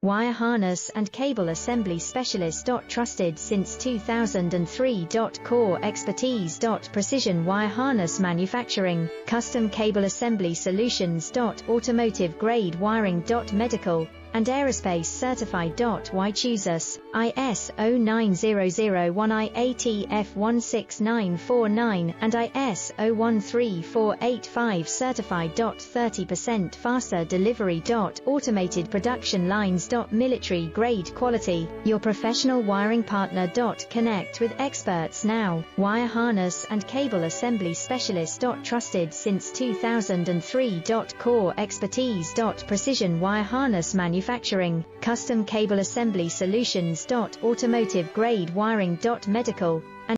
Wire harness and cable assembly specialist. Trusted since 2003. Core expertise. Precision wire harness manufacturing, custom cable assembly solutions. Automotive grade wiring. Medical and aerospace certified. Why choose us? ISO 9001 IATF 16949 and ISO 13485 certified. 30% faster delivery. Automated production lines. Military grade quality, your professional wiring partner. Connect with experts now. Wire harness and cable assembly specialist. Trusted since 2003. Core expertise. Precision wire harness manufacturing, custom cable assembly solutions. Automotive grade wiring. Medical